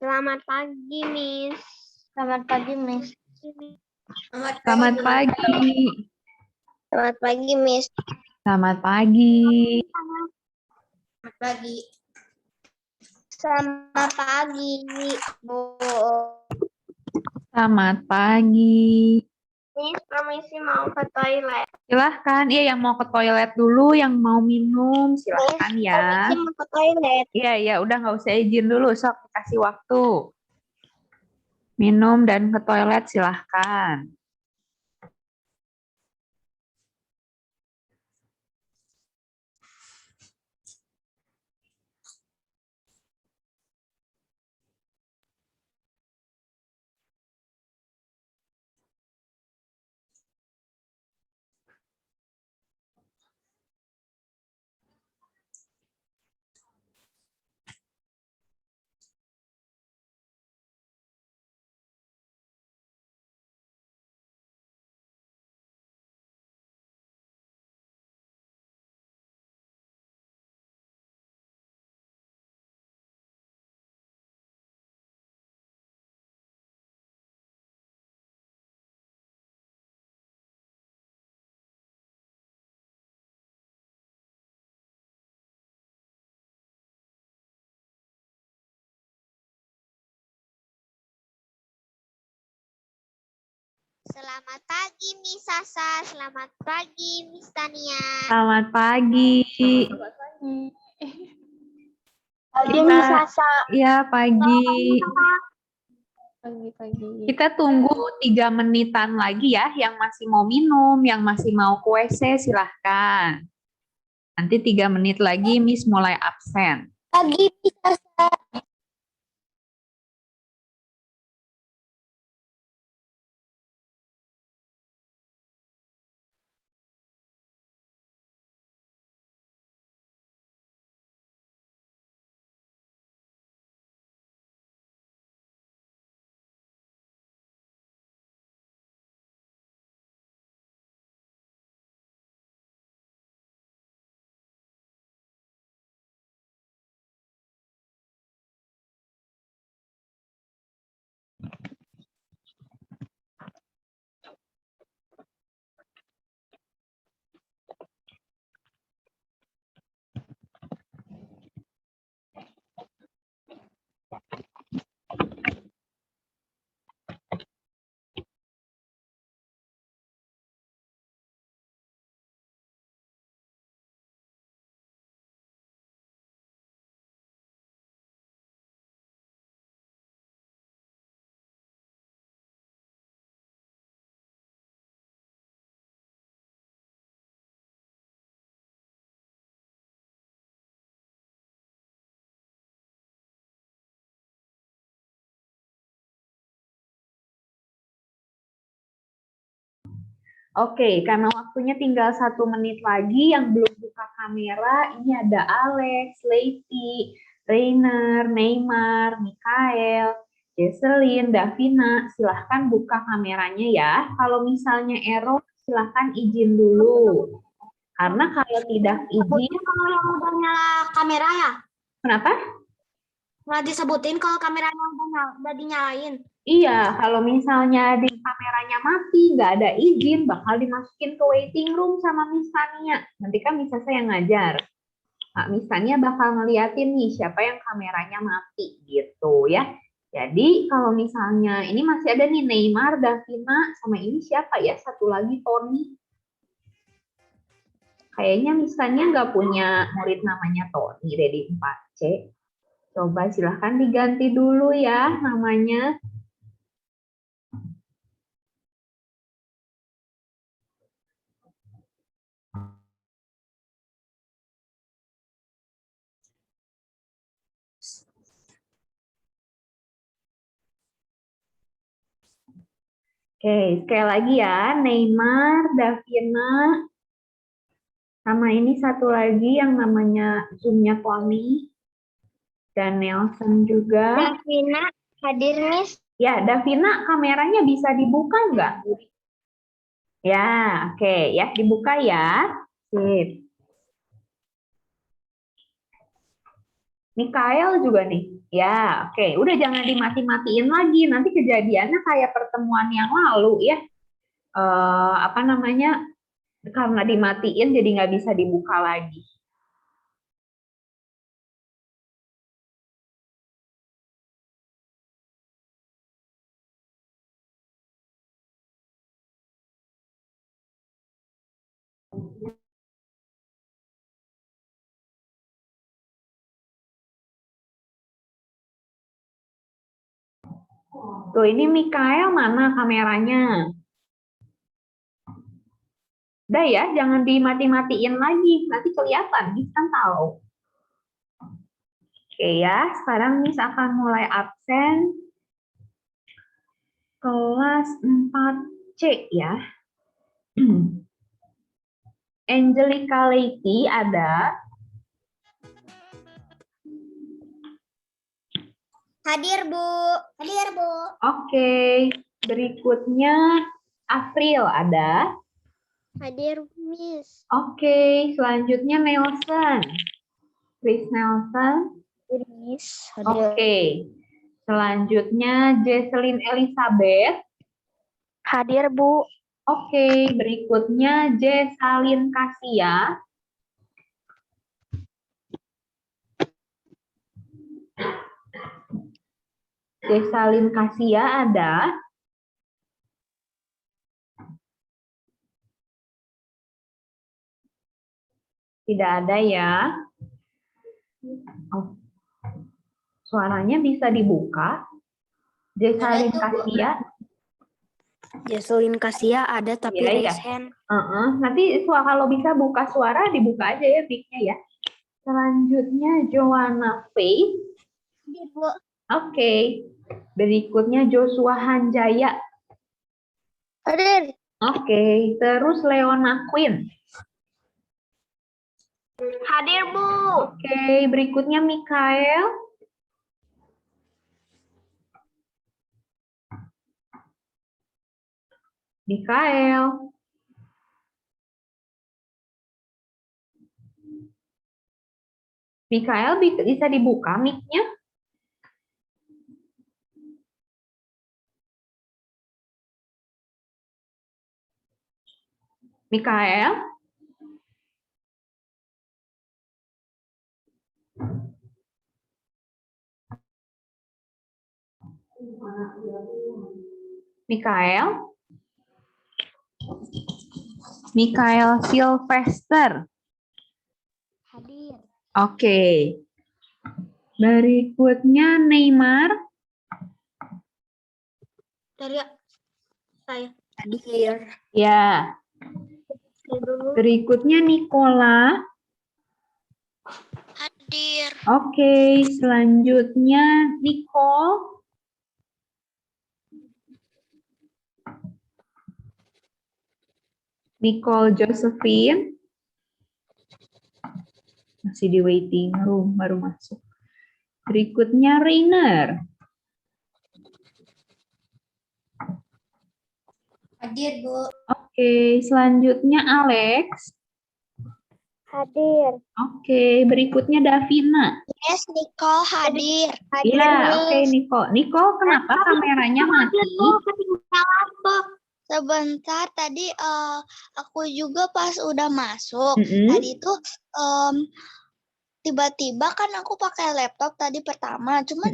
Selamat pagi, Miss. Selamat pagi, Miss. Selamat pagi. Selamat pagi, Miss. Selamat pagi. Selamat pagi. Selamat pagi, Bu. Selamat pagi. Miss, permisi mau ke toilet. Silahkan, yang mau ke toilet dulu, yang mau minum, silahkan Miss, ya. permisi mau ke toilet. Iya, udah nggak usah izin dulu, sok kasih waktu. Minum dan ke toilet silahkan. Selamat pagi, Miss Sasa. Selamat pagi, Miss Tania. Selamat pagi. Pagi, Kita- Miss Sasa. Iya, pagi. Pagi-pagi. Kita tunggu 3 menitan lagi ya, yang masih mau minum, yang masih mau ke WC, silahkan. Nanti 3 menit lagi Miss mulai absen. Pagi, Miss Sasa. Oke, karena waktunya tinggal 1 menit lagi, yang belum buka kamera, ini ada Alex, Leiti, Rainer, Neymar, Mikael, Jesselyn, Davina. Silahkan buka kameranya ya. Kalau misalnya error, silahkan izin dulu. Karena kalau tidak izin, Kalau yang udah nyala kamera ya? kenapa? Nggak disebutin kalau kameranya udah dinyalain. Iya, kalau misalnya di kameranya mati, nggak ada izin, bakal dimasukin ke waiting room sama Miss Tania. Nanti kan bisa saya ngajar. Kak Miss Tania bakal ngeliatin nih siapa yang kameranya mati gitu ya. Jadi kalau misalnya ini masih ada nih Neymar, Davina, sama ini siapa ya? Satu lagi Tony. Kayaknya Miss Tania nggak punya murid namanya Tony deh di 4C. Coba silahkan diganti dulu ya namanya. Oke, sekali lagi ya, Neymar, Davina, sama ini satu lagi yang namanya Zoom-nya Tony, dan Nelson juga. Davina hadir, Miss. Ya, Davina, kameranya bisa dibuka nggak? Ya, oke, ya dibuka ya. Sip. Mikael juga nih. Ya, oke. Udah jangan dimati-matiin lagi. Nanti kejadiannya kayak pertemuan yang lalu ya. Apa namanya? Karena dimatiin jadi nggak bisa dibuka lagi. Tuh, ini Mikael mana kameranya? Udah ya, jangan dimati-matiin lagi. Nanti kelihatan, Miss kan tahu. Oke ya, sekarang Miss akan mulai absen. Kelas 4C ya. Angelica Leiti ada. Hadir, Bu. Hadir, Bu. Oke, berikutnya April ada. Hadir, Miss. Oke, selanjutnya Nelson. Chris Nelson. Hadir, Miss. Oke, selanjutnya Jesselyn Elizabeth. Hadir, Bu. Oke, berikutnya Jessalyn Kasia. Jessalyn Kasia ada. Tidak ada ya. Oh. Suaranya bisa dibuka. Jessalyn Kasia. Jesselyn Kasia ada tapi Iya, raise iya. hand. Nanti kalau bisa buka suara, dibuka aja ya mic-nya ya. Selanjutnya Joanna Faith. Hadir, Bu. Oke. Berikutnya Joshua Hanjaya. Hadir. Oke. Terus Leona Quinn. Hadir, Bu. Oke. Berikutnya Mikael. Mikael. Mikael bisa dibuka mic-nya? Mikael? Mikael? Mikael Sylvester. Hadir. Oke. Berikutnya Neymar. Dari saya. Hadir. Ya. Berikutnya Nicola. Hadir. Oke, selanjutnya Nicole. Nicole Josephine. Masih di waiting room, baru masuk. Berikutnya Rainer. Hadir, Bu. Oke, selanjutnya Alex. Hadir. Oke, berikutnya Davina. Yes, Nicole hadir. Iya, oke Nicole. Nicole, kenapa kameranya mati? Ketinggalan, Bu. Sebentar tadi aku juga pas udah masuk. Tadi tuh tiba-tiba kan aku pakai laptop tadi pertama. Cuman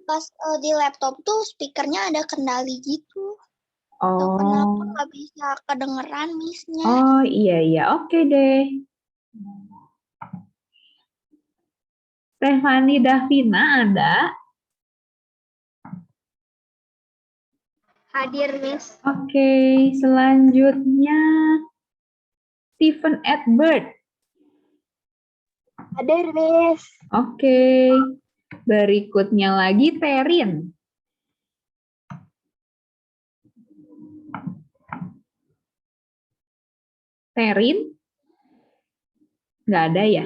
pas di laptop tuh speakernya ada kendali gitu. Tuh, kenapa nggak bisa kedengeran Miss-nya? Oh iya, oke deh. Stefani Davina ada. Hadir, Miss. Oke, selanjutnya Stephen Edward. Hadir, Miss. Oke, berikutnya lagi Terin. Terin? Nggak ada ya?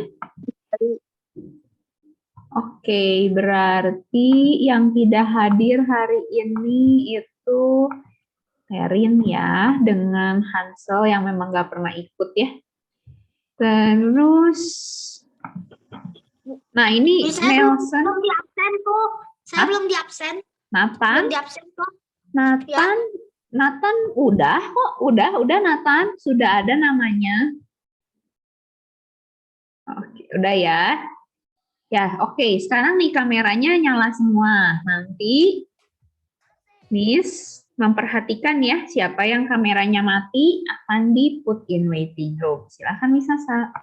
Oke, berarti yang tidak hadir hari ini itu Terin ya, dengan Hansel yang memang nggak pernah ikut ya. Terus, nah ini Bisa Nelson. di absen tuh. Saya belum di absen. Nathan? Belum di absen kok. Nathan? Nathan udah kok. Udah Nathan. Sudah ada namanya. Oke, udah ya. Ya, oke. Sekarang nih kameranya nyala semua. Nanti Miss memperhatikan ya siapa yang kameranya mati akan di put in waiting room. Silahkan Miss Sasa.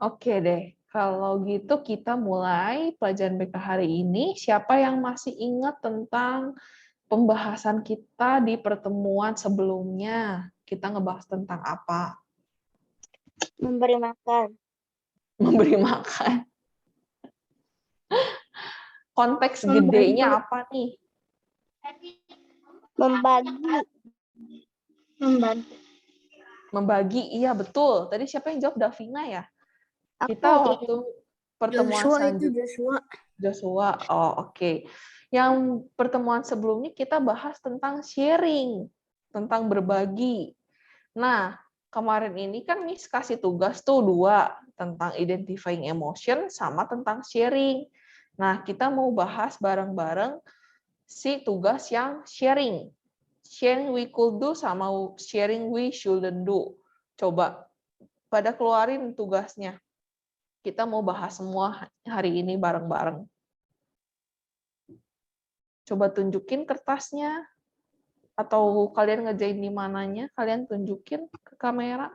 Oke deh, kalau gitu kita mulai pelajaran BK hari ini. Siapa yang masih ingat tentang pembahasan kita di pertemuan sebelumnya? Kita ngebahas tentang apa? Memberi makan. Memberi makan. Konteks gedenya apa nih? Membagi. Membagi, iya betul. Tadi siapa yang jawab? Davina ya? Aku. Kita waktu pertemuan selanjutnya. Joshua. Oh, oke. Yang pertemuan sebelumnya kita bahas tentang sharing, tentang berbagi. Nah, kemarin ini kan Miss kasih tugas tuh 2, tentang identifying emotion sama tentang sharing. Nah, kita mau bahas bareng-bareng si tugas yang sharing. Sharing we could do sama sharing we shouldn't do. Coba pada keluarin tugasnya. Kita mau bahas semua hari ini bareng-bareng. Coba tunjukin kertasnya. Atau kalian ngerjain di mananya, kalian tunjukin ke kamera.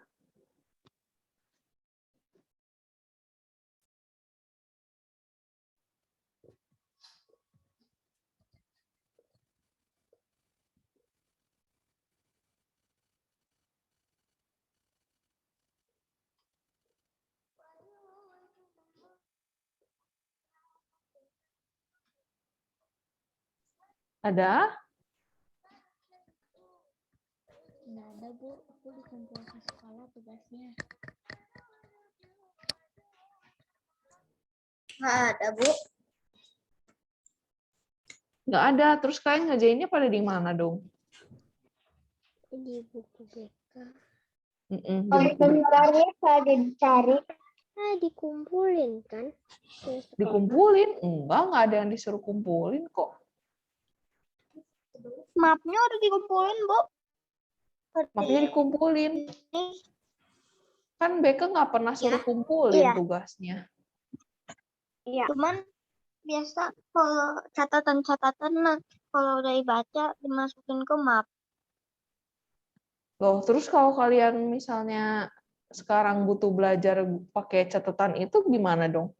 Ada? Nggak ada, Bu. Aku dikumpul ke sekolah tugasnya. Nggak ada, Bu. Nggak ada. Terus kalian ngerjainnya pada di mana dong? Di buku BK. Sebenarnya pada dicari. Dikumpulin kan? Dikumpulin? Nggak ada yang disuruh kumpulin kok. Mapnya udah dikumpulin, Bu. Makanya dikumpulin. Kan BK nggak pernah suruh kumpulin tugasnya. Iya. Cuman biasa kalau catatan-catatan kalau udah dibaca dimasukin ke map. Loh, terus kalau kalian misalnya sekarang butuh belajar pakai catatan itu gimana dong?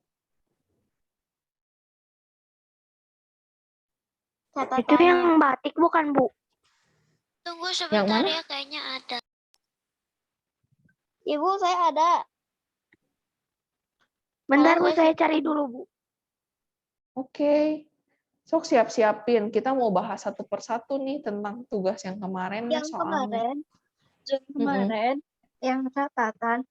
Catatan Itu yang batik bukan, Bu? Tunggu sebentar ya, kayaknya ada. Ibu, saya ada. Bentar, Bu, saya cari dulu, Bu. Oke. Sok siap-siapin. Kita mau bahas satu persatu nih tentang tugas yang kemarin. Yang kemarin, yang catatan.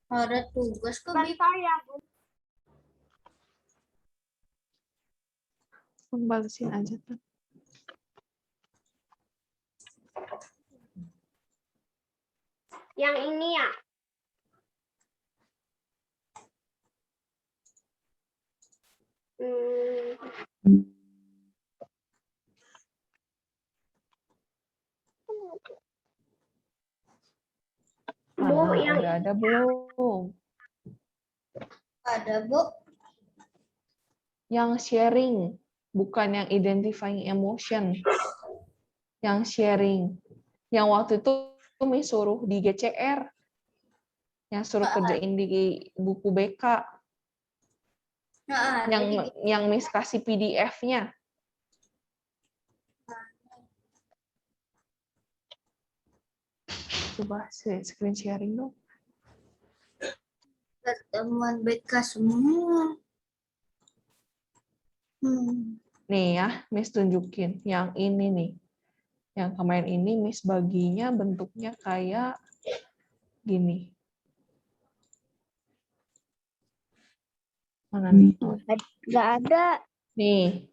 Ada tugas kok. Balesin aja tuh. Yang ini ya? Bu, yang udah ada belum? Ada, Bu. Yang sharing, bukan yang identifying emotion. Yang sharing. Yang waktu itu Miss suruh di GCR. Yang suruh kerjain di buku BK. Yang Miss kasih PDF-nya. Coba screen sharing dong. Pertemuan BK semua. Nih ya, Miss tunjukin. Yang ini nih. Yang kemarin ini Miss baginya bentuknya kayak gini. Mana nih? Nggak ada. Nih.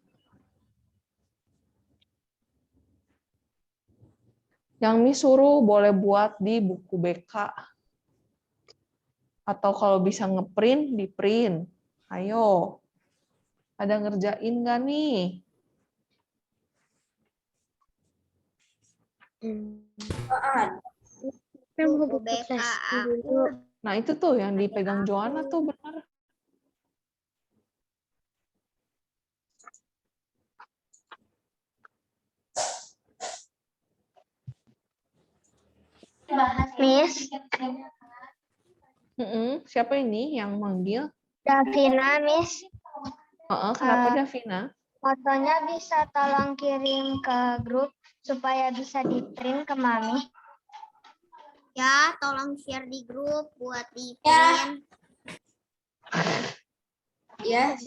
Yang Miss suruh boleh buat di buku BK. Atau kalau bisa ngeprint, di print. Ayo. Ada ngerjain nggak nih? Buku BK aku. Nah, itu tuh yang dipegang Joanna tuh benar. Miss. Siapa ini yang manggil? Davina, Miss. Kenapa Davina? Fotonya bisa tolong kirim ke grup supaya bisa di-print ke Mami. Ya, tolong share di grup buat di-print. Ya.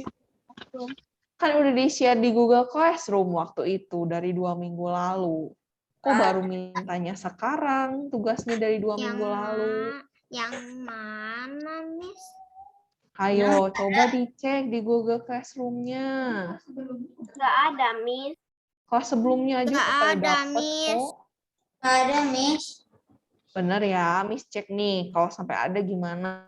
Kan udah di-share di Google Classroom waktu itu dari 2 minggu lalu. Kok baru mintanya sekarang tugasnya dari 2 minggu lalu? Yang mana, Miss? Ayo, coba dicek di Google Classroom-nya. Nggak ada, Miss. Kelas sebelumnya aja Nggak pada ada, dapet Miss. kok. Nggak ada, Miss. Bener ya, Miss cek nih. Kalau sampai ada gimana?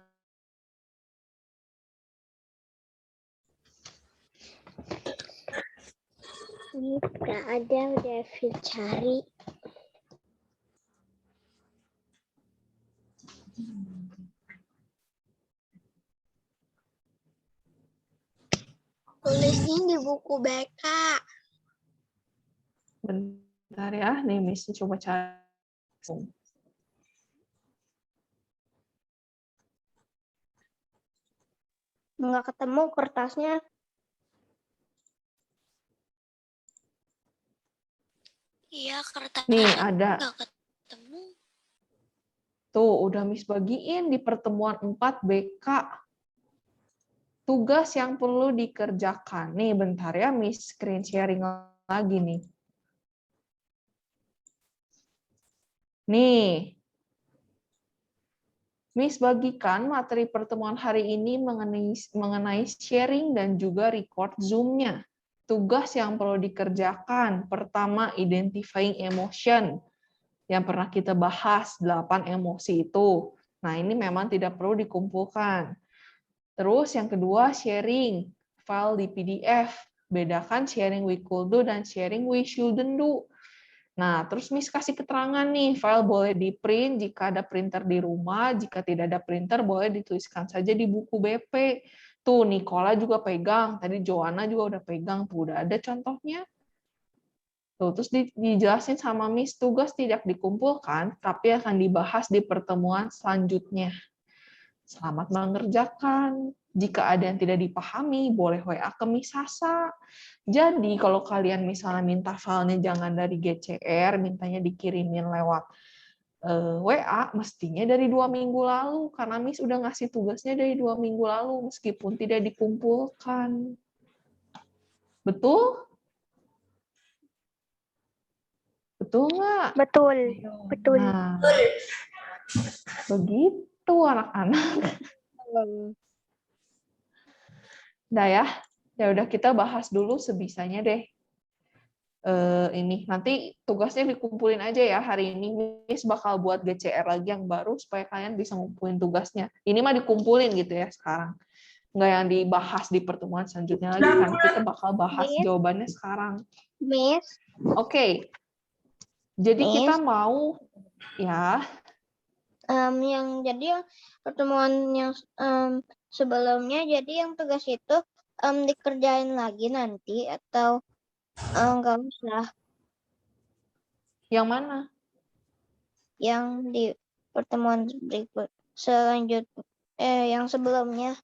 Nggak ada, udah cari. Tulisnya di buku BK. Bentar ya, nih Miss coba cari. Nggak ketemu kertasnya. Iya, kertas. Nih, ada. Nggak ketemu. Tuh, udah Miss bagiin di pertemuan 4 BK. Tugas yang perlu dikerjakan. Nih, bentar ya, Miss screen sharing lagi nih. Nih, Miss bagikan materi pertemuan hari ini mengenai sharing dan juga record Zoom-nya. Tugas yang perlu dikerjakan. Pertama, identifying emotion. Yang pernah kita bahas, 8 emosi itu. Nah, ini memang tidak perlu dikumpulkan. Terus yang kedua, sharing file di PDF. Bedakan sharing we could do dan sharing we shouldn't do. Nah, terus Miss kasih keterangan nih, file boleh di-print jika ada printer di rumah, jika tidak ada printer boleh dituliskan saja di buku BP. Tuh, Nicola juga pegang, tadi Joanna juga udah pegang, tuh udah ada contohnya. Tuh, terus dijelasin sama Miss, tugas tidak dikumpulkan, tapi akan dibahas di pertemuan selanjutnya. Selamat mengerjakan. Jika ada yang tidak dipahami, boleh WA ke Miss Sasa. Jadi, kalau kalian misalnya minta filenya jangan dari GCR, mintanya dikirimin lewat WA, mestinya dari 2 minggu lalu, karena Miss udah ngasih tugasnya dari 2 minggu lalu, meskipun tidak dikumpulkan. Betul? Betul nggak? Betul. Betul. Nah, begitu anak-anak. Udah ya udah kita bahas dulu sebisanya deh. Ini nanti tugasnya dikumpulin aja ya hari ini. Miss bakal buat GCR lagi yang baru supaya kalian bisa ngumpulin tugasnya. Ini mah dikumpulin gitu ya sekarang. Nggak yang dibahas di pertemuan selanjutnya lagi kan. Kita bakal bahas jawabannya sekarang. Miss. Oke. Jadi Miss, kita mau ya. Jadi pertemuan yang sebelumnya, jadi yang tugas itu dikerjain lagi nanti atau nggak usah? Yang mana? Yang di pertemuan berikut selanjutnya, yang sebelumnya,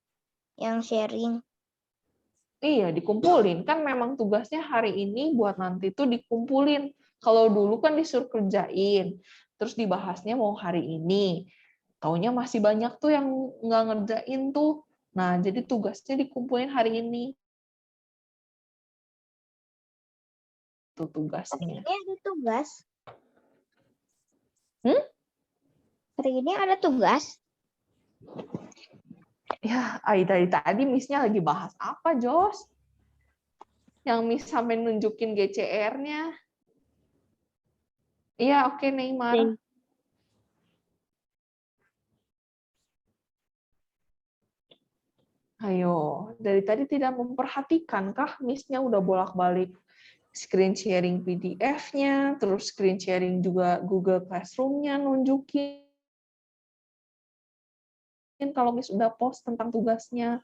yang sharing. Iya, dikumpulin. Kan memang tugasnya hari ini buat nanti tuh dikumpulin. Kalau dulu kan disuruh kerjain, terus dibahasnya mau hari ini. Taunya masih banyak tuh yang nggak ngerjain tuh. Nah, jadi tugasnya dikumpulin hari ini. Tuh tugasnya. Hari ini ada tugas? Hari ini ada tugas? Ya, dari tadi Miss-nya lagi bahas apa, Jos? Yang Miss sampai nunjukin GCR-nya. Iya, oke, Neymar. Ayo, dari tadi tidak memperhatikan kah? Miss-nya udah bolak-balik screen sharing PDF-nya, terus screen sharing juga Google Classroom-nya nunjukin kalau Miss udah post tentang tugasnya.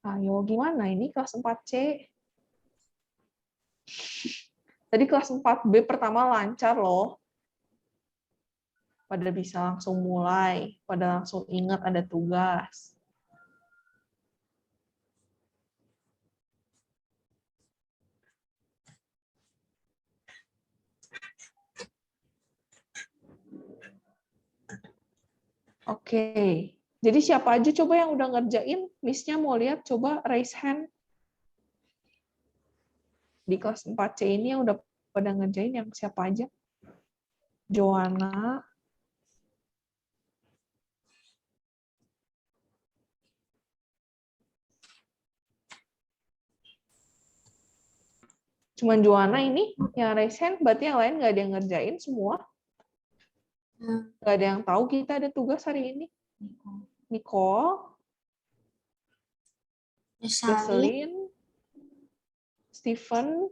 Ayo, gimana ini kelas 4C? Tadi kelas 4B pertama lancar loh. Pada bisa langsung mulai, pada langsung ingat ada tugas. Oke, jadi siapa aja coba yang udah ngerjain? Miss-nya mau lihat, coba raise hand. Di kelas 4C ini yang udah pada ngerjain yang siapa aja? Joanna. Cuman Joanna ini yang raise hand, berarti yang lain nggak ada yang ngerjain semua? Nggak ada yang tahu kita ada tugas hari ini? Nicole. Jocelyn, Stephen,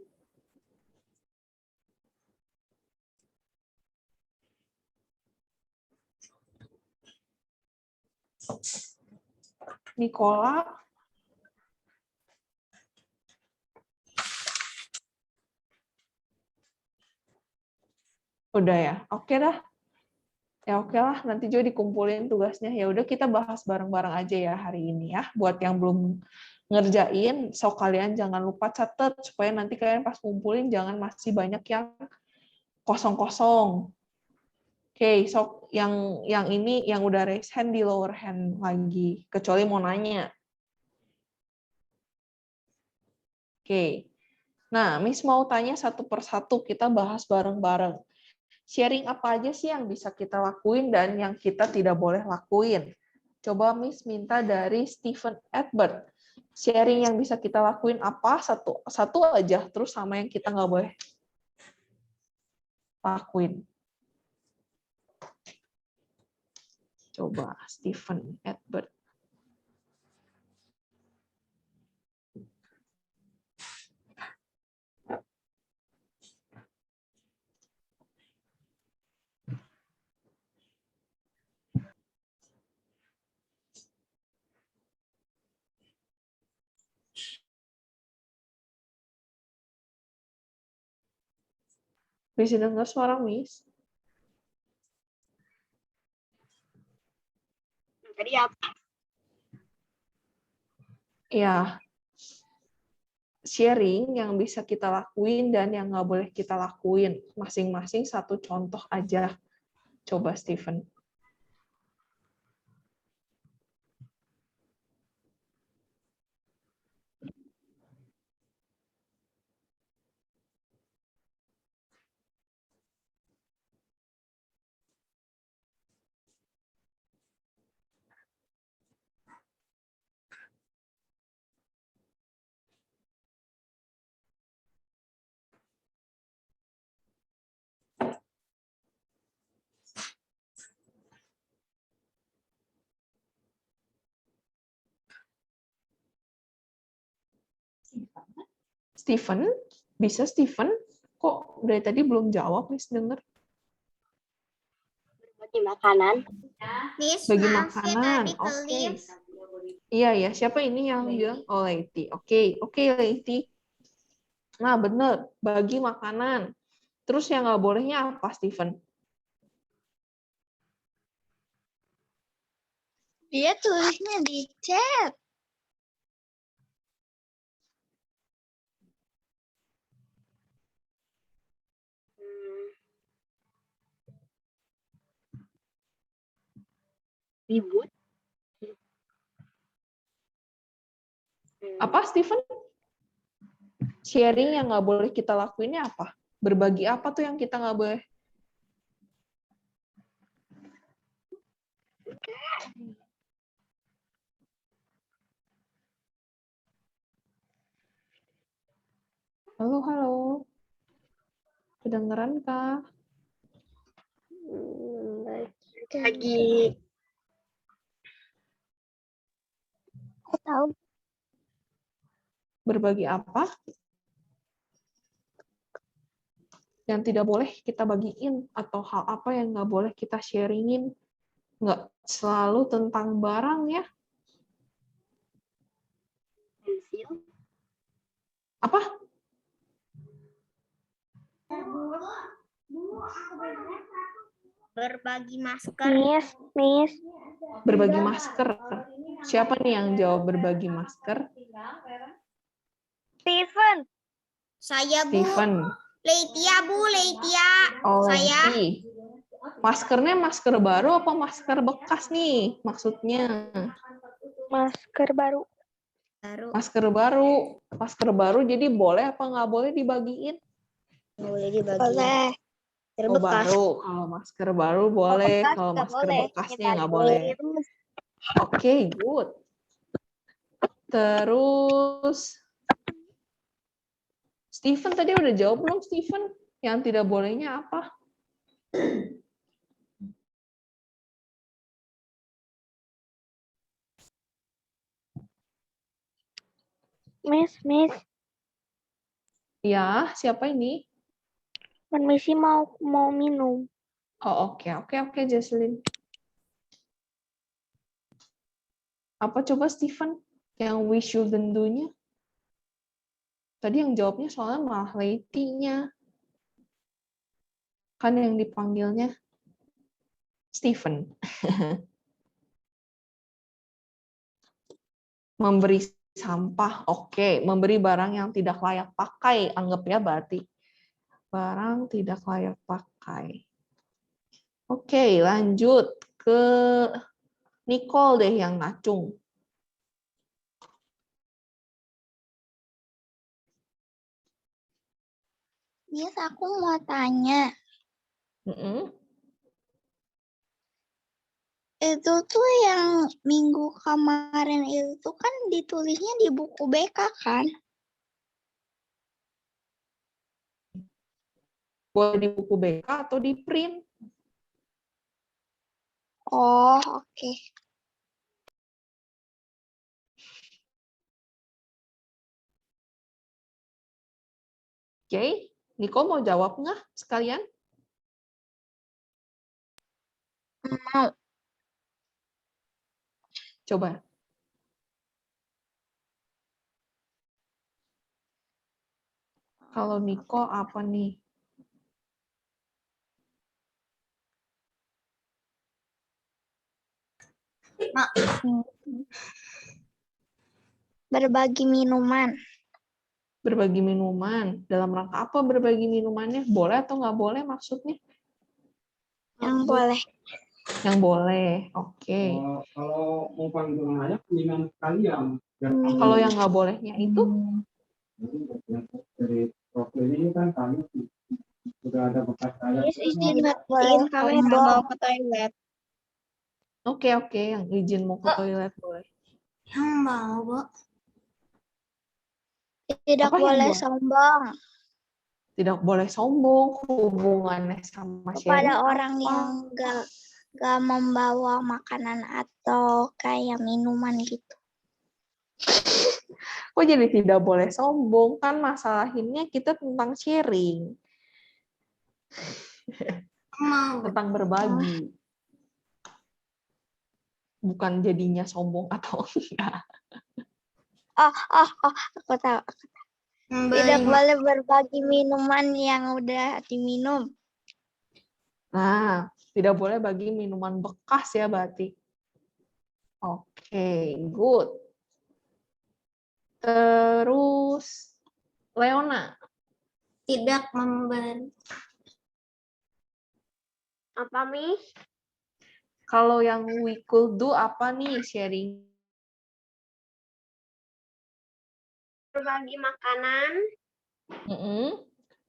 Nicola, udah ya, oke dah. Ya oke lah, nanti juga dikumpulin tugasnya. Ya udah kita bahas bareng-bareng aja ya hari ini ya. Buat yang belum ngerjain, so kalian jangan lupa catat supaya nanti kalian pas kumpulin jangan masih banyak yang kosong-kosong. Oke, so yang ini yang udah raise hand di lower hand lagi, kecuali mau nanya. Oke. Nah, Miss mau tanya satu persatu, kita bahas bareng-bareng. Sharing apa aja sih yang bisa kita lakuin dan yang kita tidak boleh lakuin? Coba Miss minta dari Stephen Edward. Sharing yang bisa kita lakuin apa? Satu aja, terus sama yang kita nggak boleh lakuin. Coba Stephen Edward. Bisa dengar suara Miss? Tadi apa? Ya, sharing yang bisa kita lakuin dan yang nggak boleh kita lakuin. Masing-masing satu contoh aja. Coba Stephen. Stephen, bisa Stephen? Kok dari tadi belum jawab, Miss denger? Bagi makanan. Miss, Bagi maaf ya makanan, tadi oke. kelip. Iya ya, siapa ini yang bilang? Oh, Leiti. Oke, Leiti. Nah, bener, bagi makanan. Terus yang nggak bolehnya apa, Stephen? Dia tulisnya di chat. Ribut. Apa, Stephen? Sharing yang nggak boleh kita lakuinnya apa? Berbagi apa tuh yang kita nggak boleh? Halo. Kedengeran kah? Lagi. Aku tahu. Berbagi apa? Yang tidak boleh kita bagiin, atau hal apa yang nggak boleh kita sharingin. Nggak selalu tentang barang ya. Pensil. Apa? Berbagi masker. Miss. Berbagi masker. Siapa nih yang jawab berbagi masker? Steven. Saya, Bu. Steven. Leitia, Bu. Leitia. Oh, Saya. Leti. Maskernya masker baru apa masker bekas nih maksudnya? Masker baru. Masker baru. Masker baru jadi boleh apa nggak boleh dibagiin? Boleh dibagi. Boleh. Oh, baru. Kalau masker baru boleh. Kalau masker bekasnya nggak boleh. Oke, good. Terus, Steven tadi udah jawab belum, Steven? Yang tidak bolehnya apa? Miss. Ya, siapa ini? Permisi mau minum. Oh, oke, Jesslyn. Apa coba Steven yang we shouldn't do-nya? Tadi yang jawabnya soalnya malah Leti-nya. Kan yang dipanggilnya Steven. Memberi sampah, oke. Memberi barang yang tidak layak pakai, anggap ya berarti. Barang tidak layak pakai. Oke, lanjut ke Nicole deh yang ngacung. Yes, aku mau tanya. Itu tuh yang minggu kemarin itu kan ditulisnya di buku BK kan? Boleh di buku BK atau di print. Oh, oke. Oke, Nico mau jawab nggak sekalian? Mau. Coba. Kalau Nico apa nih? Berbagi minuman. Berbagi minuman. Dalam rangka apa berbagi minumannya? Boleh atau nggak boleh maksudnya? Yang boleh. Yang boleh, oke. Kalau mau panggil anak, dengan kalian. Kalau yang nggak bolehnya itu? Dari profil ini kan kami sudah ada bekas saya. Izin kamera mau ke toilet. Oke, yang izin mau ke toilet boleh. Yang mau, Bu. Tidak boleh sombong. Tidak boleh sombong, hubungannya sama kepada orang yang gak membawa makanan atau kayak minuman gitu. Kok jadi tidak boleh sombong? Kan masalahinnya kita tentang sharing. Tentang berbagi. Bukan jadinya sombong atau enggak. Aku tahu. Tidak boleh berbagi minuman yang udah diminum. Nah, tidak boleh bagi minuman bekas ya berarti. Oke, good. Terus, Leona. Tidak memberi. Apa, Miss? Kalau yang we could do apa nih sharing? Berbagi makanan.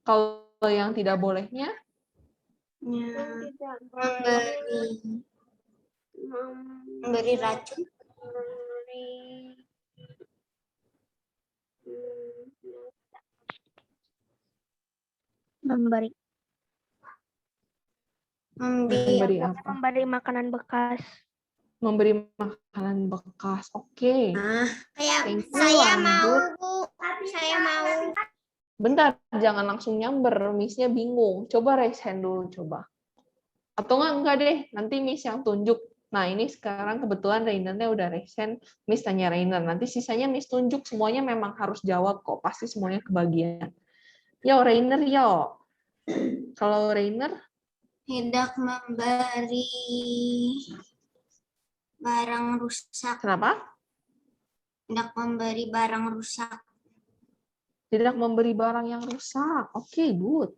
Kalau yang tidak bolehnya? Memberi racun. Memberi. Memberi apa? Memberi makanan bekas. Memberi makanan bekas. Oke. Kayak saya mau, Bu. Saya mau. Bentar, jangan langsung nyamber. Miss-nya bingung. Coba raise hand dulu, coba. Atau enggak deh, nanti Miss yang tunjuk. Nah, ini sekarang kebetulan Rainer-nya udah raise hand. Miss tanya Rainer. Nanti sisanya Miss tunjuk. Semuanya memang harus jawab kok. Pasti semuanya kebagian. Yo, Rainer, yo. Kalau Rainer? Tidak memberi barang rusak. Kenapa? Tidak memberi barang rusak. Tidak memberi barang yang rusak. Oke, good.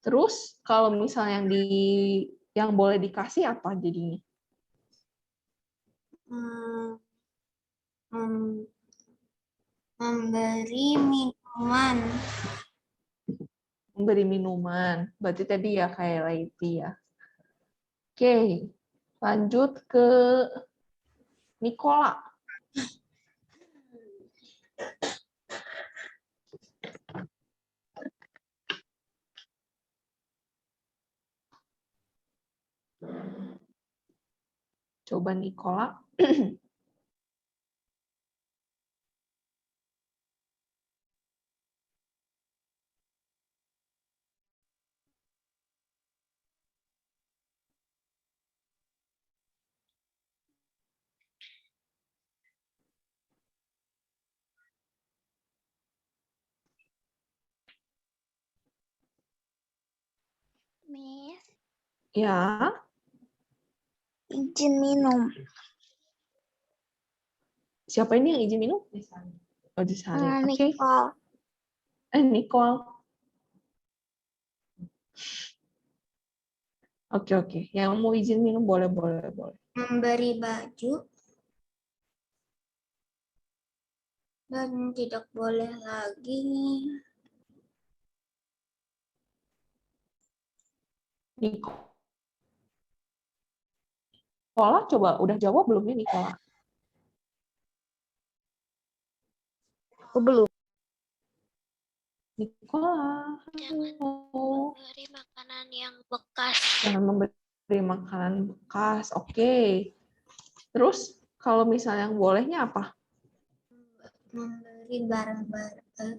Terus kalau misalnya yang boleh dikasih apa jadinya? Memberi minuman. Memberi minuman. Berarti tadi ya kayak Laiti ya. Oke, lanjut ke Nicola. Coba Nicola. Miss, Ya. izin minum. Siapa ini yang izin minum? Oh, Desari. Oke. Nicole. Nicole. Oke. Yang mau izin minum boleh. Memberi baju. Dan tidak boleh lagi. Nicola, coba udah jawab belum nih Nicola? Aku belum. Nicola. Jangan memberi makanan yang bekas. Jangan memberi makanan bekas. Oke. Terus kalau misalnya yang bolehnya apa? Memberi barang-barang.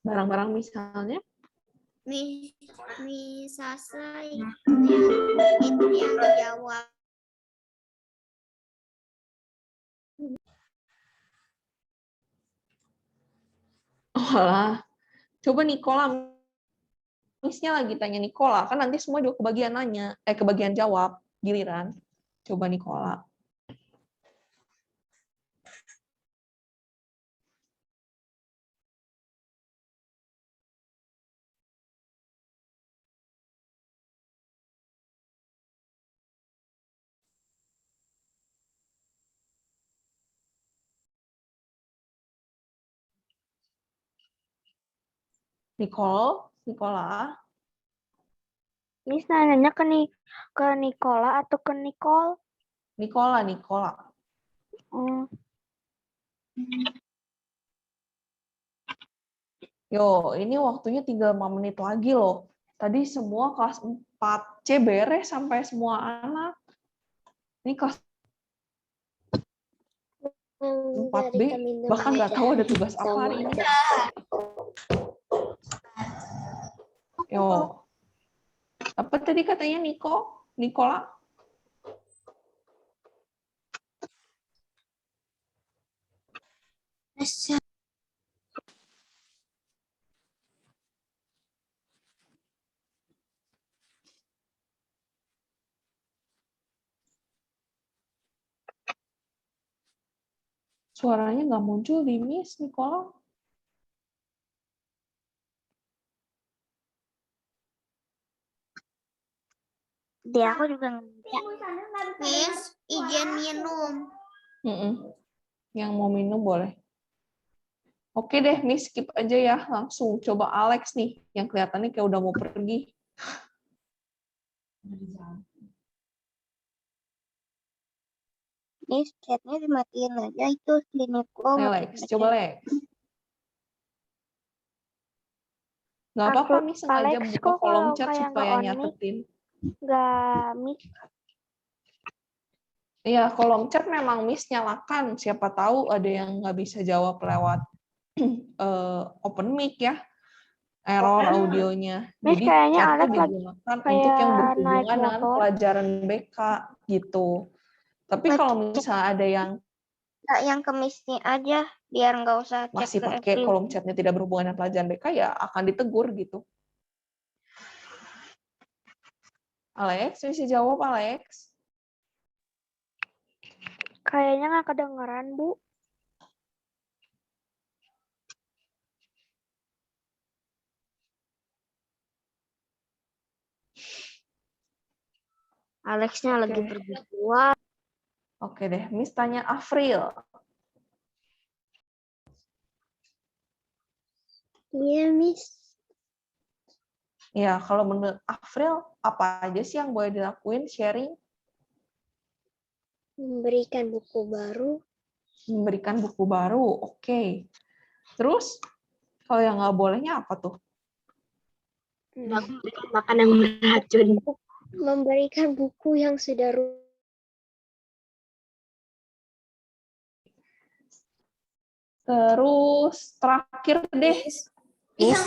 Barang-barang misalnya? Sasa itu yang dijawab. Walah. Coba Nicola, Miss-nya lagi tanya Nicola, kan nanti semua juga kebagian nanya, kebagian jawab, giliran. Coba Nicola. Nicola. Miss nanya ke Nicola atau ke Nicole? Nicola. Yo, ini waktunya tinggal 5 menit lagi loh. Tadi semua kelas 4C beres sampai semua anak. Ini kelas 4B, bahkan nggak tahu ada tugas apa hari ini. Yo. Apa tadi katanya Nicola? Suaranya nggak muncul di Miss Nicola. Dia aku juga nggak. Miss, izin minum. Yang mau minum boleh. Oke deh, Miss skip aja ya. Langsung coba Alex nih, yang kelihatannya kayak udah mau pergi. Miss, chatnya dimatiin aja itu si Nicole. Lex, coba Lex. Nggak apa-apa, Miss, sengaja Alex, buka kok kolom kalau chat kayak supaya nggak on mic, nyatetin. nggak mic? Iya, kolom chat memang Miss nyalakan. Siapa tahu ada yang nggak bisa jawab lewat open mic ya, error audionya. Miss, Jadi kayaknya chat itu Alex lagi digunakan kayak untuk yang naik berhubungan dengan motor. pelajaran BK gitu. Tapi kalau misalnya ada yang Yang ke Miss-nya aja, biar nggak usah chat masih ke pakai FB. kolom chatnya tidak berhubungan dengan pelajaran BK, ya akan ditegur gitu. Alex, bisa jawab Alex? Kayaknya nggak kedengeran, Bu. Alexnya lagi pergi keluar. Oke deh, Miss tanya Afril. Iya, Miss. Ya, kalau menurut Afril, apa aja sih yang boleh dilakuin sharing? Memberikan buku baru. Memberikan buku baru, oke. Terus, kalau yang nggak bolehnya apa tuh? Memberikan makan yang beracun. Memberikan buku yang sudah Terus, terakhir deh. Miss.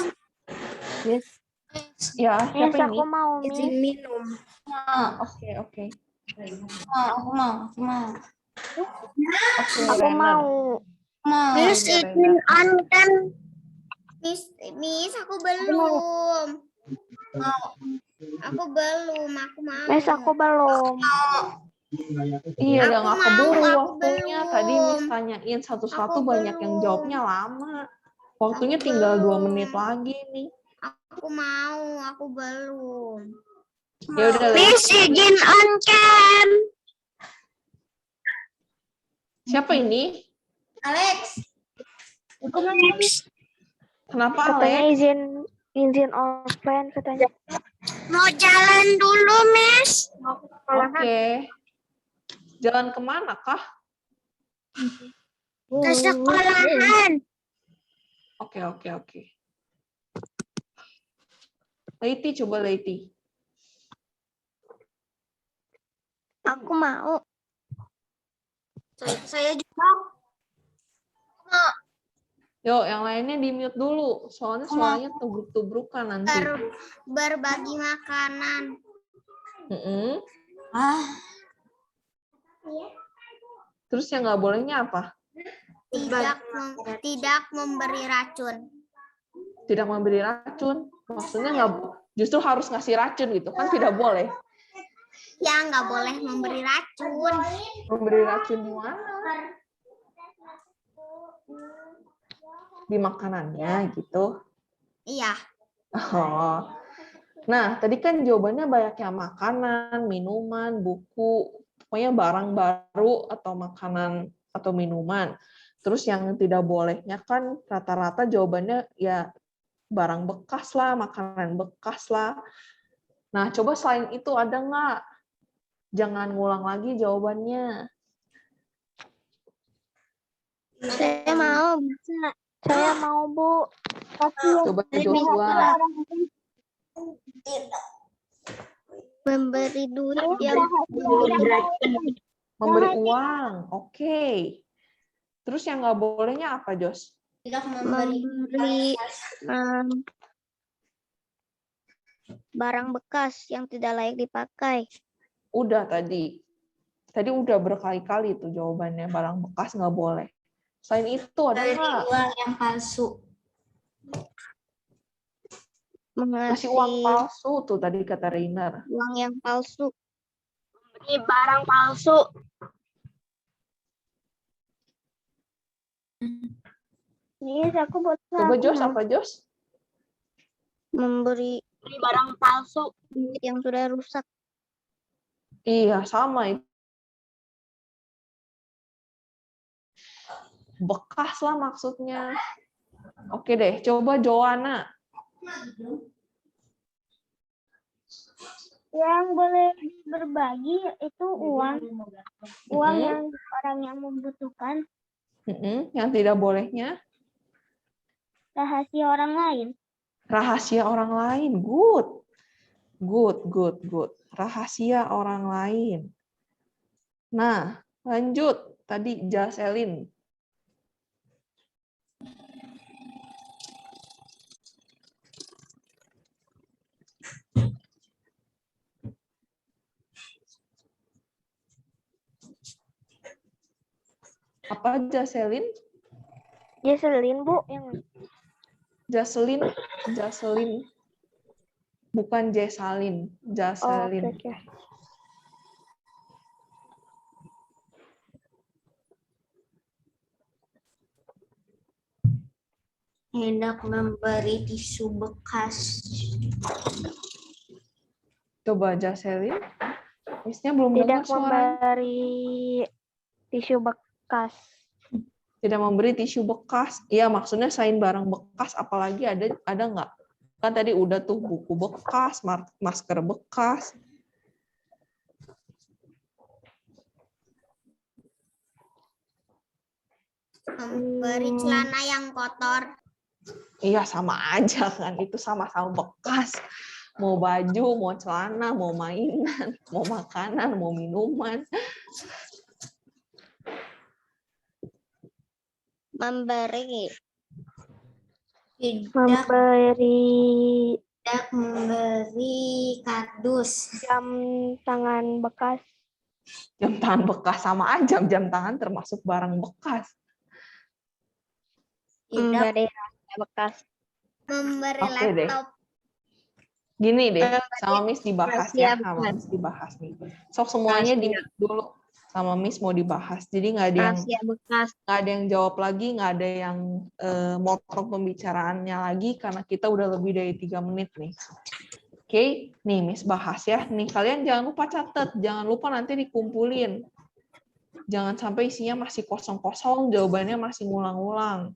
Ya, siapa ini? Aku mau minum. Oke. aku mau. Oke, Aku Renner. mau. Miss, Renner. izin on kan? Miss, aku belum. Aku belum, aku mau. Miss, aku belum. Iya, udah nggak keburu aku waktunya. belum. Tadi Miss tanyain satu-satu, Aku banyak yang belum. jawabnya lama. Waktunya Aku tinggal 2 belum. menit lagi nih. Aku belum. Ya udah, Miss, izin on cam. siapa ini? Alex. Kenapa Katanya Alex? izin offline katanya. Mau jalan dulu, Miss. Oke. Jalan kemana kah? Ke sekolahan. Oke. Leiti, coba Leiti. Aku mau. Saya juga. Yuk, yang lainnya di-mute dulu. Soalnya suaranya tubruk-tubrukan nanti. Berbagi makanan. Terus yang nggak bolehnya apa? Tidak memberi racun. Tidak memberi racun. Maksudnya nggak, justru harus ngasih racun gitu. Kan tidak boleh. Ya, nggak boleh memberi racun. Memberi racun di mana? Di makanannya gitu. Iya. Oh. Nah, tadi kan jawabannya banyak yang makanan, minuman, buku, pokoknya barang baru atau makanan atau minuman. Terus yang tidak bolehnya kan rata-rata jawabannya ya barang bekas lah, makanan bekas lah. Nah, coba selain itu ada nggak? Jangan ngulang lagi jawabannya. Saya mau, bisa. Saya mau, Bu. Coba Joshua. Memberi duit yang Memberi uang. Oke. Terus yang nggak bolehnya apa, Jos? Tidak memberi barang bekas yang tidak layak dipakai. Udah tadi. Tadi udah berkali-kali tuh jawabannya. Barang bekas nggak boleh. Selain itu ada nggak? uang yang palsu. Ngasih uang palsu tuh tadi kata Reiner. Uang yang palsu. Memberi barang palsu. Yes, aku buat. Coba Jos, apa Jos? Memberi Barang palsu. duit yang sudah rusak. Iya, sama itu. Bekas lah maksudnya. Oke deh, coba Joanna. Yang boleh berbagi itu uang. Uang yang orang yang membutuhkan. Yang tidak bolehnya? Rahasia orang lain. Rahasia orang lain. Good. Good, good, good. Rahasia orang lain. Nah, lanjut. Tadi Jaselin. Apa Jaselin? Jaselin, Bu. Yang Jaselin. Jaselin. Bukan Jessalyn. Jaselin. oke. Hendak memberi tisu bekas. Coba Jaselin. Miss-nya belum Tidak dengar suaranya. memberi tisu bekas. Tidak memberi tisu bekas. Iya, maksudnya selain barang bekas, apalagi ada nggak? Kan tadi udah tuh buku bekas, masker bekas. Memberi celana yang kotor. Iya, sama aja kan. Itu sama-sama bekas. Mau baju, mau celana, mau mainan, mau makanan, mau minuman. Memberi. Tidak memberi kardus. Jam tangan bekas. Jam tangan bekas sama aja. Jam tangan termasuk barang bekas. Memberi rahasia bekas. Memberi Oke deh. laptop. Gini deh, sama Miss dibahas ya. Sama Miss dibahas nih. Sok semuanya dulu sama Miss mau dibahas. Jadi nggak ada yang jawab lagi, nggak ada yang motong pembicaraannya lagi karena kita udah lebih dari 3 menit nih. Oke, nih Miss bahas ya. Nih kalian jangan lupa catat, jangan lupa nanti dikumpulin. Jangan sampai isinya masih kosong-kosong, jawabannya masih ngulang-ngulang.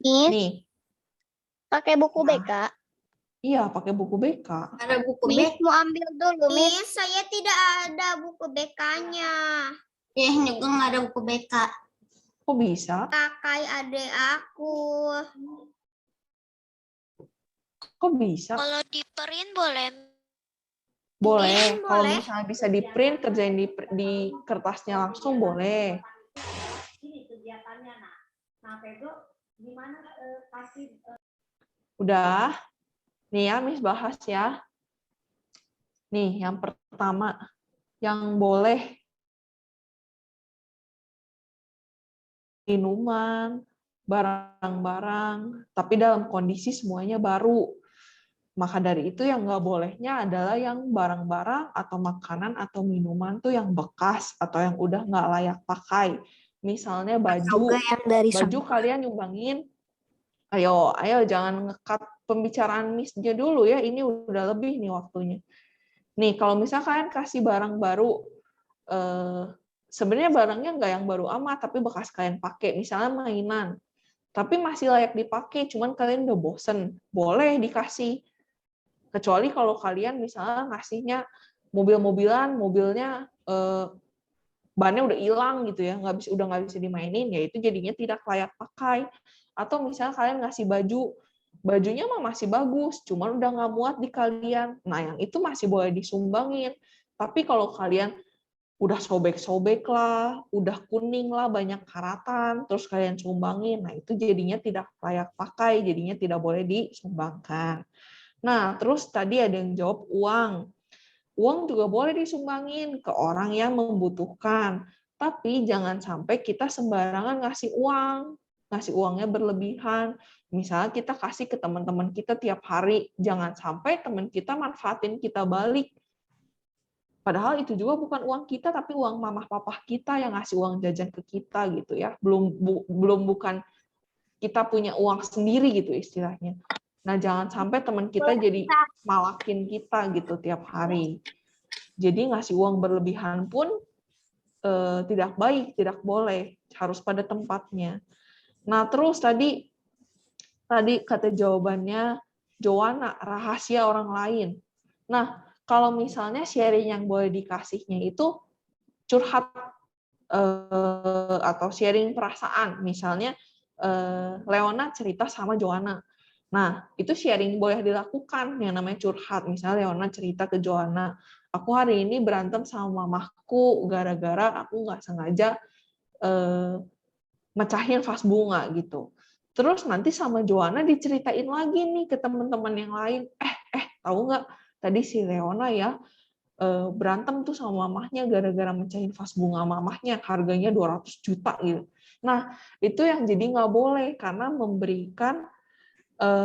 Nih. Pakai buku BK. Iya, pakai buku BK. Ada buku Miss mau ambil dulu, Miss. Saya tidak ada buku BK-nya. Juga nggak ada buku BK. Kok bisa? Pakai adik aku. Kok bisa? Kalau di print boleh. Boleh. Kalau misalnya bisa di print, kerjain di kertasnya langsung boleh. Udah. Nih ya, Miss bahas ya. Nih, yang pertama. Yang boleh minuman, barang-barang, tapi dalam kondisi semuanya baru. Maka dari itu yang nggak bolehnya adalah yang barang-barang atau makanan atau minuman tuh yang bekas atau yang udah nggak layak pakai. Misalnya baju, baju kalian nyumbangin. Ayo jangan ngekat pembicaraan Miss-nya dulu ya. Ini udah lebih nih waktunya. Nih kalau misalnya kalian kasih barang baru, sebenarnya barangnya nggak yang baru amat, tapi bekas kalian pakai. Misalnya mainan, tapi masih layak dipakai, cuman kalian udah bosen, boleh dikasih. Kecuali kalau kalian misalnya ngasihnya mobil-mobilan, mobilnya bannya udah hilang gitu ya, udah nggak bisa dimainin, ya itu jadinya tidak layak pakai. Atau misalnya kalian ngasih baju, bajunya mah masih bagus, cuman udah nggak muat di kalian. Nah, yang itu masih boleh disumbangin. Tapi kalau kalian udah sobek-sobek lah, udah kuning lah, banyak karatan, terus kalian sumbangin, nah itu jadinya tidak layak pakai, jadinya tidak boleh disumbangkan. Nah, terus tadi ada yang jawab uang. Uang juga boleh disumbangin ke orang yang membutuhkan. Tapi jangan sampai kita sembarangan ngasih uang. Ngasih uangnya berlebihan. Misalnya kita kasih ke teman-teman kita tiap hari. Jangan sampai teman kita manfaatin kita balik. Padahal itu juga bukan uang kita, tapi uang mamah papah kita yang ngasih uang jajan ke kita gitu ya. Belum bukan kita punya uang sendiri gitu istilahnya. Nah, jangan sampai teman kita jadi malakin kita gitu tiap hari. Jadi ngasih uang berlebihan pun tidak baik, tidak boleh, harus pada tempatnya. Nah, terus tadi kata jawabannya Joanna, rahasia orang lain. Nah, kalau misalnya sharing yang boleh dikasihnya itu curhat atau sharing perasaan, misalnya Leona cerita sama Joanna. Nah, itu sharing boleh dilakukan, yang namanya curhat. Misalnya Leona cerita ke Joanna, aku hari ini berantem sama mamahku gara-gara aku nggak sengaja mecahin vas bunga gitu. Terus nanti sama Joanna diceritain lagi nih ke teman-teman yang lain. Tahu nggak? Tadi si Leona ya berantem tuh sama mamahnya gara-gara mecahin vas bunga mamahnya, harganya 200 juta gitu. Nah, itu yang jadi nggak boleh karena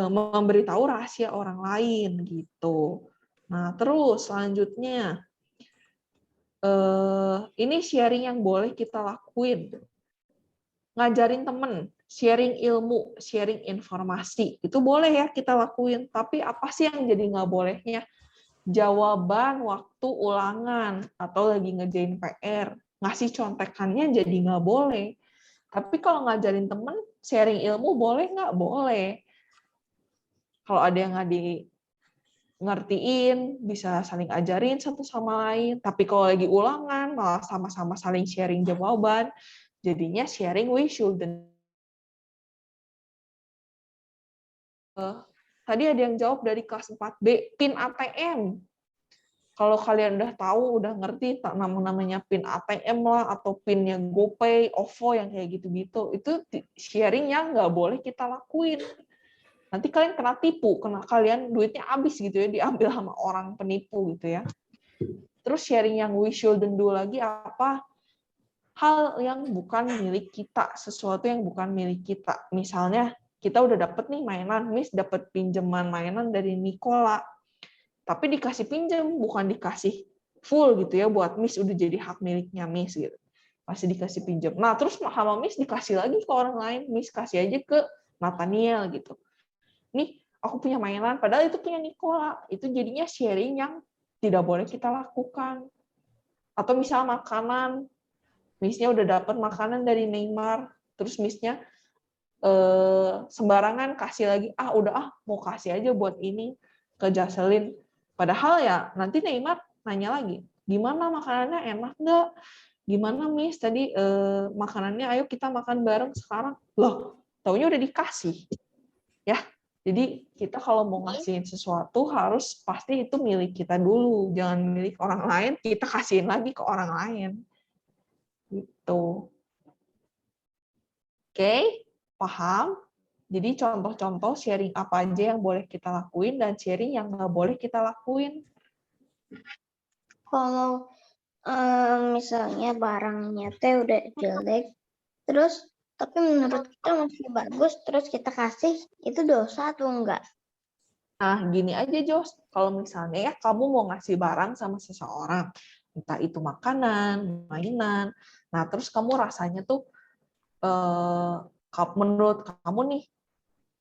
memberitahu rahasia orang lain gitu. Nah, terus selanjutnya ini sharing yang boleh kita lakuin. Ngajarin temen, sharing ilmu, sharing informasi, itu boleh ya kita lakuin. Tapi apa sih yang jadi nggak bolehnya? Jawaban waktu ulangan atau lagi ngerjain PR, ngasih contekannya jadi nggak boleh. Tapi kalau ngajarin temen, sharing ilmu boleh nggak? Boleh. Kalau ada yang nggak ngertiin, bisa saling ajarin satu sama lain. Tapi kalau lagi ulangan, malah sama-sama saling sharing jawaban, jadinya sharing we shouldn't. Tadi ada yang jawab dari kelas 4B, PIN ATM. Kalau kalian udah tahu, udah ngerti namanya PIN ATM lah, atau PIN-nya GoPay, OVO, yang kayak gitu-gitu, itu sharing yang nggak boleh kita lakuin. Nanti kalian kena tipu, kalian duitnya habis gitu ya, diambil sama orang penipu gitu ya. Terus sharing yang we shouldn't do lagi apa? Hal yang bukan milik kita, sesuatu yang bukan milik kita. Misalnya, kita udah dapet nih mainan, Miss dapet pinjaman mainan dari Nicola, tapi dikasih pinjam, bukan dikasih full gitu ya, buat Miss udah jadi hak miliknya Miss gitu. Masih dikasih pinjam. Nah, terus sama Miss dikasih lagi ke orang lain, Miss kasih aja ke Nathaniel gitu. Nih, aku punya mainan, padahal itu punya Nicola. Itu jadinya sharing yang tidak boleh kita lakukan. Atau misal makanan, Miss-nya udah dapat makanan dari Neymar, terus Miss-nya sembarangan kasih lagi, mau kasih aja buat ini ke Jocelyn. Padahal ya nanti Neymar nanya lagi, gimana makanannya, enak nggak? Gimana Miss tadi makanannya, ayo kita makan bareng sekarang. Loh, taunya udah dikasih. Ya, jadi kita kalau mau ngasihin sesuatu harus pasti itu milik kita dulu, jangan milik orang lain kita kasihin lagi ke orang lain. Gitu. Oke, paham? Jadi contoh-contoh sharing apa aja yang boleh kita lakuin dan sharing yang nggak boleh kita lakuin. Kalau misalnya barangnya teh udah jelek, terus tapi menurut kita masih bagus, terus kita kasih, itu dosa atau enggak? Nah, gini aja Jos, kalau misalnya ya kamu mau ngasih barang sama seseorang, entah itu makanan, mainan, nah terus kamu rasanya tuh, menurut kamu nih,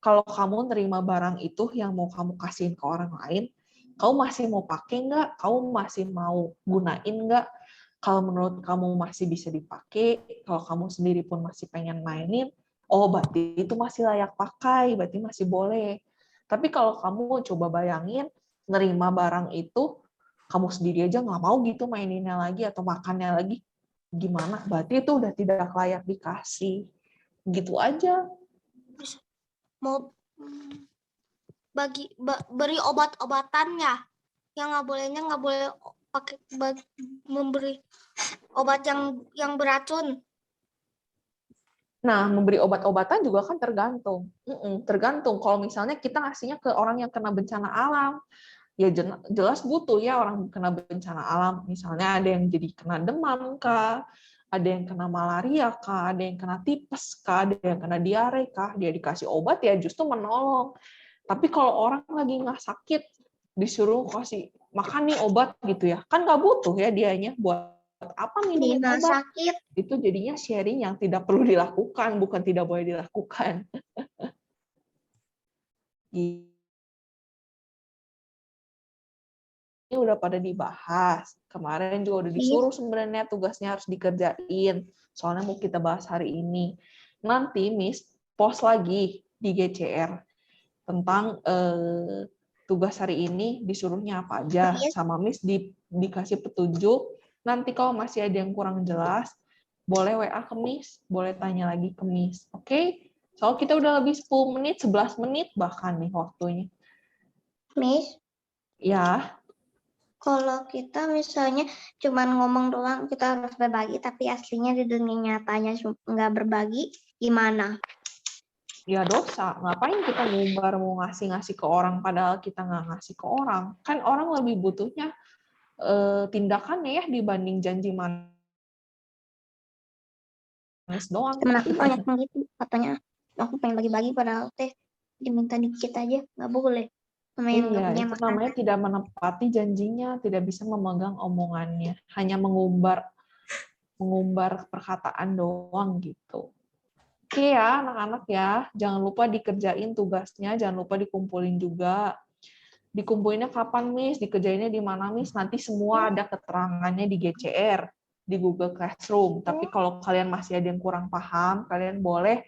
kalau kamu nerima barang itu yang mau kamu kasihin ke orang lain, kamu masih mau pakai nggak? Kamu masih mau gunain nggak? Kalau menurut kamu masih bisa dipakai, kalau kamu sendiri pun masih pengen mainin, berarti itu masih layak pakai, berarti masih boleh. Tapi kalau kamu coba bayangin, nerima barang itu, kamu sendiri aja nggak mau gitu maininnya lagi atau makannya lagi, gimana? Berarti itu udah tidak layak dikasih. Gitu aja. Mau beri obat-obatannya, yang nggak boleh pakai memberi obat yang beracun. Nah, memberi obat-obatan juga kan tergantung. Tergantung. Kalau misalnya kita ngasihnya ke orang yang kena bencana alam, ya jelas butuh ya orang kena bencana alam. Misalnya ada yang jadi kena demam kah, ada yang kena malaria kah, ada yang kena tipes kah, ada yang kena diare kah, dia dikasih obat ya justru menolong. Tapi kalau orang lagi nggak sakit, disuruh kasih makan nih obat gitu ya, kan nggak butuh ya dianya buat apa minum obat. Sakit. Itu jadinya sharing yang tidak perlu dilakukan, bukan tidak boleh dilakukan. Ini udah pada dibahas. Kemarin juga udah disuruh sebenarnya tugasnya harus dikerjain. Soalnya mau kita bahas hari ini. Nanti Miss post lagi di GCR tentang tugas hari ini disuruhnya apa aja. Sama Miss dikasih petunjuk. Nanti kalau masih ada yang kurang jelas, boleh WA ke Miss, boleh tanya lagi ke Miss. Oke? So, kita udah lebih 10 menit, 11 menit bahkan nih waktunya. Miss, Ya. kalau kita misalnya cuman ngomong doang, kita harus berbagi, tapi aslinya di dunia nyatanya nggak berbagi, gimana? Ya dosa. Ngapain kita ngumbar mau ngasih-ngasih ke orang padahal kita nggak ngasih ke orang? Kan orang lebih butuhnya tindakannya ya dibanding janji manis doang. Temen aku banyak yang gitu, katanya aku pengen bagi-bagi padahal teh diminta dikit aja, nggak boleh. Iya, itu namanya tidak menepati janjinya, tidak bisa memegang omongannya, hanya mengumbar perkataan doang gitu. Oke ya, anak-anak ya, jangan lupa dikerjain tugasnya, jangan lupa dikumpulin juga. Dikumpulinnya kapan, Miss? Dikerjainnya di mana, Miss? Nanti semua ada keterangannya di GCR, di Google Classroom. Tapi kalau kalian masih ada yang kurang paham, kalian boleh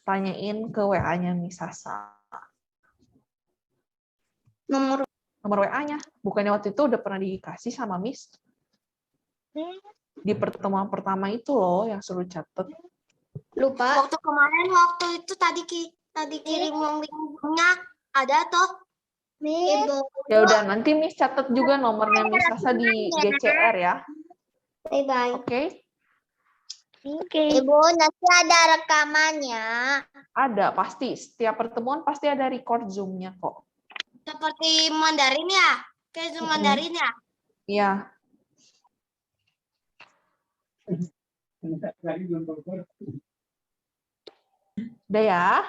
tanyain ke WA-nya Miss Sasa. Nomor WA-nya. Bukannya waktu itu udah pernah dikasih sama Miss? Di pertemuan pertama itu loh, yang suruh catet. Lupa. Waktu kemarin, waktu itu tadi kirim linknya ada toh. Ya udah, nanti Miss catat juga nomornya Miss Sasa di GCR ya. Bye-bye. Oke? Oke. Ibu, nanti ada rekamannya. Ada, pasti. Setiap pertemuan pasti ada record Zoom-nya kok. Seperti Mandarin ya? Kayak Zoom Mandarin ya? Iya. Udah ya?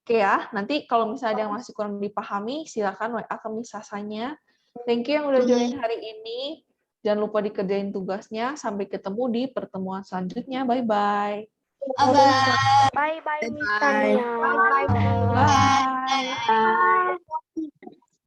Oke ya, nanti kalau misalnya ada yang masih kurang dipahami, silakan WA ke Miss Sasanya. Thank you yang udah join hari ini. Jangan lupa dikerjain tugasnya. Sampai ketemu di pertemuan selanjutnya. Bye-bye. Bye-bye. Bye-bye, Miss Tania. Bye.